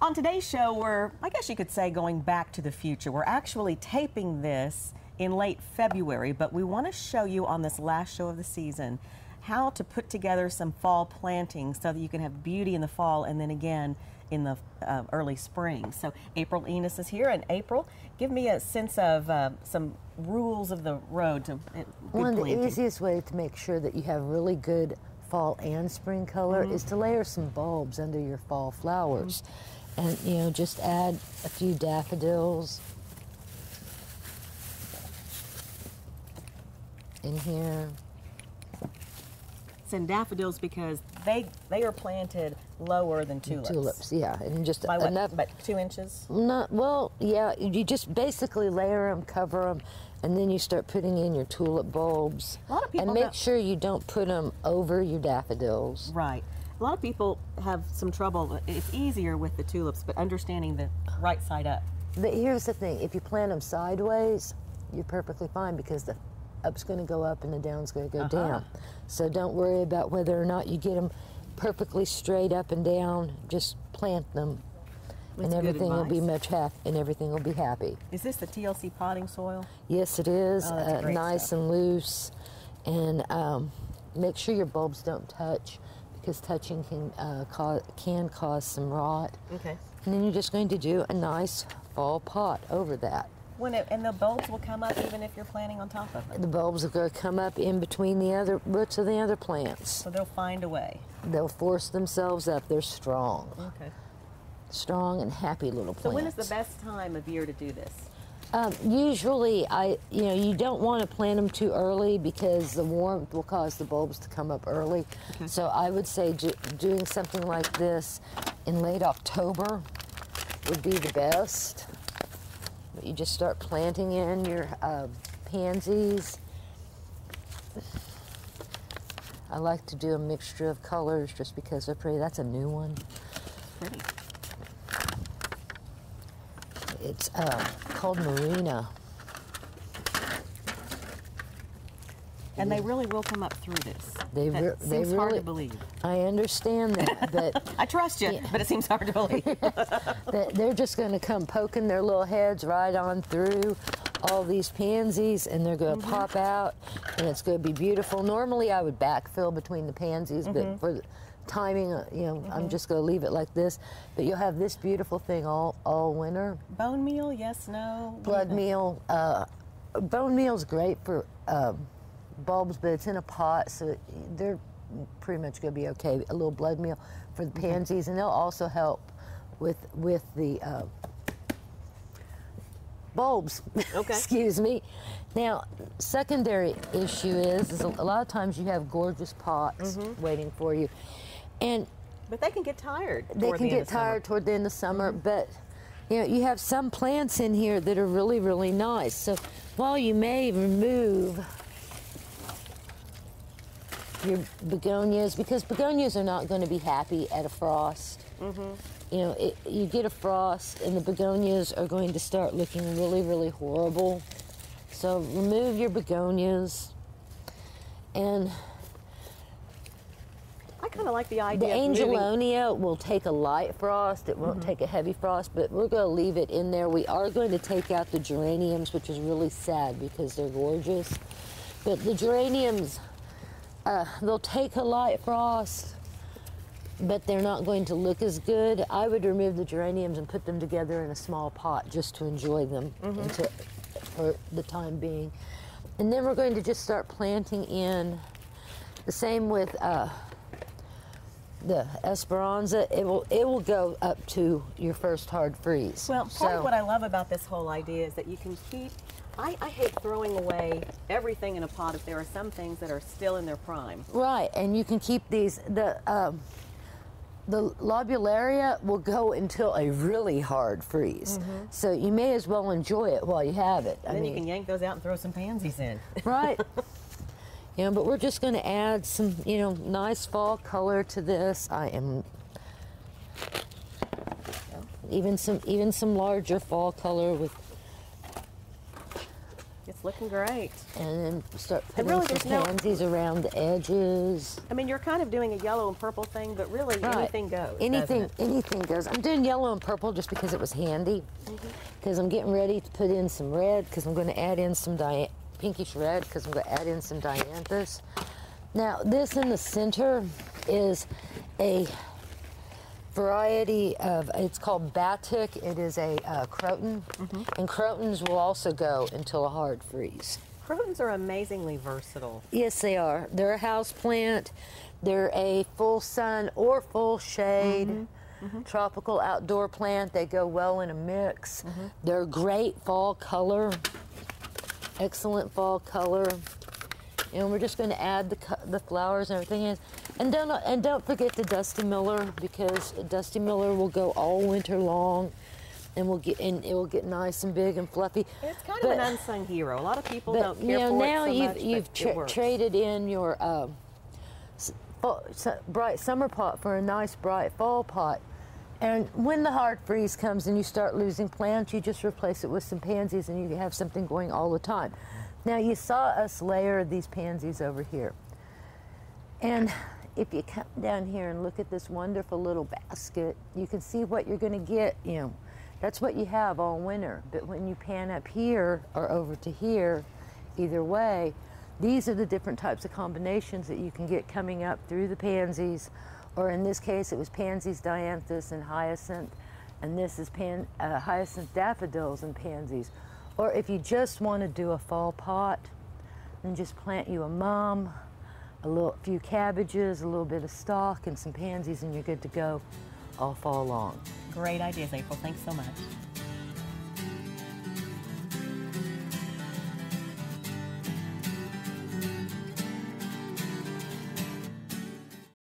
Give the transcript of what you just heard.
On today's show, we're, I guess you could say, going back to the future. We're actually taping this in late February, but we want to show you on this last show of the season how to put together some fall plantings so that you can have beauty in the fall and then again in the early spring. So April Enos is here, and April, give me a sense of some rules of the road to good One of the planting. easiest ways to make sure that you have really good fall and spring color is to layer some bulbs under your fall flowers. And, you know, just add a few daffodils in here. It's in daffodils because they are planted lower than tulips. Tulips, yeah, and just By what, enough. about 2 inches? Not well, yeah. You just basically layer them, cover them, and then you start putting in your tulip bulbs. A lot of people and make don't- sure you don't put them over your daffodils. Right. A lot of people have some trouble. It's easier with the tulips, but understanding the right side up. But here's the thing: if you plant them sideways, you're perfectly fine because the up's going to go up and the down's going to go down. So don't worry about whether or not you get them perfectly straight up and down. Just plant them, and good everything will be advice. and everything will be happy. Is this the TLC potting soil? Yes, it is. Oh, that's great Nice stuff. and loose, and make sure your bulbs don't touch because touching can cause some rot. Okay. And then you're just going to do a nice fall pot over that. And the bulbs will come up even if you're planting on top of them. The bulbs are going to come up in between the other roots of the other plants. So they'll find a way. They'll force themselves up. They're strong. Okay. Strong and happy little plants. So when is the best time of year to do this? Usually, you don't want to plant them too early because the warmth will cause the bulbs to come up early. Okay. So I would say doing something like this in late October would be the best. But you just start planting in your pansies. I like to do a mixture of colors just because they're pretty. That's a new one. Pretty. It's called Marina. And they really will come up through this. They seems hard to believe. I understand that, but I trust you, but it seems hard to believe. that they're just going to come poking their little heads right on through all these pansies, and they're going to pop out, and it's going to be beautiful. Normally, I would backfill between the pansies, but for the timing, I'm just going to leave it like this. But you'll have this beautiful thing all winter. Bone meal, yes, no? Blood meal. Bone meal's great for bulbs, but it's in a pot, so they're pretty much going to be okay. A little blood meal for the pansies, and they'll also help with the bulbs. Okay. Excuse me. Now, secondary issue is a lot of times you have gorgeous pots waiting for you, and But they can get tired. they toward can the end get of summer. tired toward the end of summer, but you have some plants in here that are really, really nice. So while you may remove your begonias, because begonias are not going to be happy at a frost. You get a frost and the begonias are going to start looking really, really horrible. So remove your begonias. And I kind of like the idea the of moving. Angelonia will take a light frost. It won't take a heavy frost, but we're going to leave it in there. We are going to take out the geraniums, which is really sad because they're gorgeous. But the geraniums, they'll take a light frost, but they're not going to look as good. I would remove the geraniums and put them together in a small pot just to enjoy them for the time being. And then we're going to just start planting in. The same with the Esperanza. It will go up to your first hard freeze. Well, part of what I love about this whole idea is that you can keep. I hate throwing away everything in a pot if there are some things that are still in their prime. Right, and you can keep these. The lobularia will go until a really hard freeze. So you may as well enjoy it while you have it. And then you can yank those out and throw some pansies in. Right. But we're just going to add some, nice fall color to this. I am even some larger fall color with Get It's looking great. And then start And putting really, some there's no- pansies around the edges. I mean, you're kind of doing a yellow and purple thing, but really Right. anything goes. Anything goes. I'm doing yellow and purple just because it was handy. Because I'm getting ready to put in some red, because I'm going to add in some pinkish red, because I'm going to add in some dianthus. Now, this in the center is a variety of, it's called Batik. It is a croton, and crotons will also go until a hard freeze. Crotons are amazingly versatile. Yes, they are. They're a house plant. They're a full sun or full shade tropical outdoor plant. They go well in a mix. They're great fall color, excellent fall color. And we're just going to add the flowers and everything in. And don't forget the Dusty Miller, because Dusty Miller will go all winter long, and it will get nice and big and fluffy. It's kind of an unsung hero. A lot of people don't care for now it so much, you've but it works. traded in your bright summer pot for a nice bright fall pot. And when the hard freeze comes and you start losing plants, you just replace it with some pansies, and you have something going all the time. Now, you saw us layer these pansies over here. And if you come down here and look at this wonderful little basket, you can see what you're going to get. That's what you have all winter. But when you pan up here or over to here, either way, these are the different types of combinations that you can get coming up through the pansies. Or in this case, it was pansies, dianthus, and hyacinth. And this is hyacinth daffodils and pansies. Or if you just want to do a fall pot, then just plant you a mum, a few cabbages, a little bit of stalk, and some pansies, and you're good to go all fall long. Great ideas, April. Thanks so much.